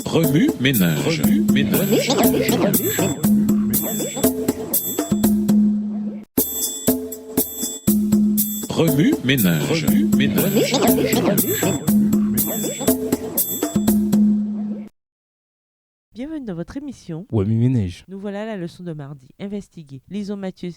Remue ménage. Remue ménage. Bienvenue dans votre émission. Remue ménage. Nous voilà à la leçon de mardi. Investiguer. Lisons Matthieu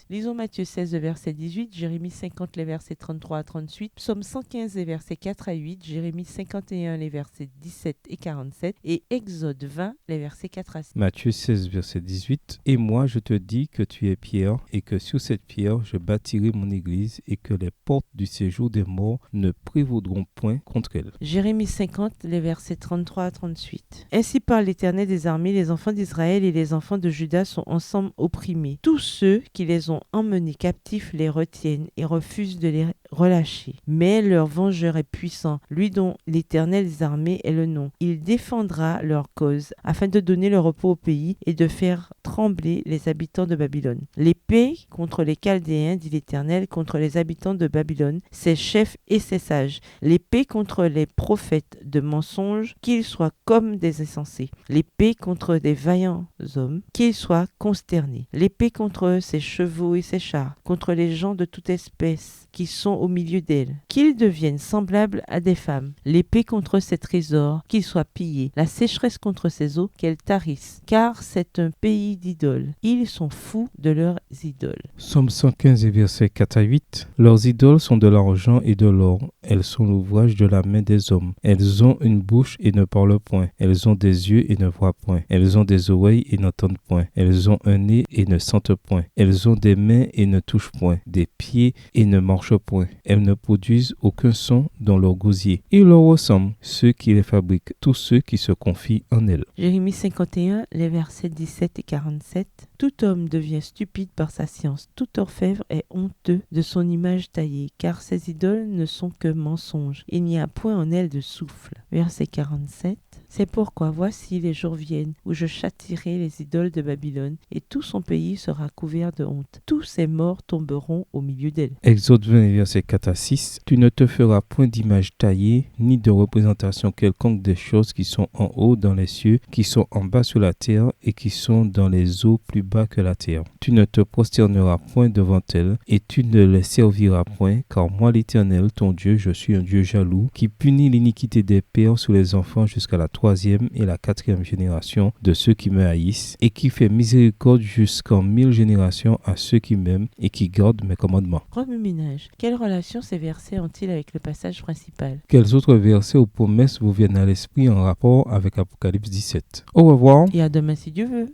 16, le verset 18, Jérémie 50, les versets 33 à 38, Psaume 115, les versets 4 à 8, Jérémie 51, les versets 17 et 47, et Exode 20, les versets 4 à 6. Matthieu 16, verset 18. Et moi, je te dis que tu es Pierre, et que sur cette pierre, je bâtirai mon église, et que les portes du séjour des morts ne prévaudront point contre elle. Jérémie 50, les versets 33 à 38. Ainsi parle l'Éternel des armées, les enfants d'Israël et les enfants de Juda sont ensemble opprimés. Tous ceux qui les ont emmenés captifs les retiennent et refusent de les relâcher. Mais leur vengeur est puissant, lui dont l'Éternel des armées est le nom. Il défendra leur cause, afin de donner le repos au pays et de faire trembler les habitants de Babylone. L'épée contre les Chaldéens, dit l'Éternel, contre les habitants de Babylone, ses chefs et ses sages. L'épée contre les prophètes de mensonges, qu'ils soient comme des insensés. L'épée contre des vaillants hommes, qu'ils soient consternés. L'épée contre ses chevaux et ses chars, contre les gens de toute espèce qui sont au milieu d'elle, qu'ils deviennent semblables à des femmes. L'épée contre ses trésors, qu'ils soient pillés. La sécheresse contre ses eaux, qu'elles tarissent. Car c'est un pays d'idoles. Ils sont fous de leurs idoles. Psaume 115, versets 4 à 8. Leurs idoles sont de l'argent et de l'or. Elles sont l'ouvrage de la main des hommes. Elles ont une bouche et ne parlent point. Elles ont des yeux et ne voient point. Elles ont des oreilles et n'entendent point. Elles ont un nez et ne sentent point. Elles ont des mains et ne touchent point. Des pieds et ne marchent point. Elles ne produisent aucun son dans leur gosier. Ils leur ressemblent, ceux qui les fabriquent, tous ceux qui se confient en elles. Jérémie 51, les versets 17 et 47. Tout homme devient stupide par sa science. Tout orfèvre est honteux de son image taillée, car ses idoles ne sont que mensonges. Il n'y a point en elles de souffle. Verset 47. C'est pourquoi voici les jours viennent où je châtierai les idoles de Babylone et tout son pays sera couvert de honte. Tous ses morts tomberont au milieu d'elle. Exode 20, versets 4 à 6. Tu ne te feras point d'image taillée, ni de représentation quelconque des choses qui sont en haut dans les cieux, qui sont en bas sur la terre et qui sont dans les eaux plus bas que la terre. Tu ne te prosterneras point devant elles et tu ne les serviras point, car moi l'Éternel, ton Dieu, je suis un Dieu jaloux, qui punit l'iniquité des pères sur les enfants jusqu'à la 3e et la 4e génération de ceux qui me haïssent, et qui fait miséricorde jusqu'en 1000 générations à ceux qui m'aiment et qui gardent mes commandements. Remue ménage. Quelle relation ces versets ont-ils avec le passage principal? Quels autres versets ou promesses vous viennent à l'esprit en rapport avec Apocalypse 17? Au revoir. Et à demain si Dieu veut.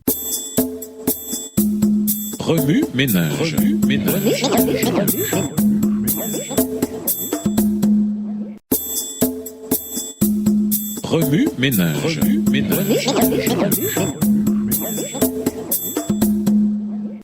Remue ménage. Remue ménage.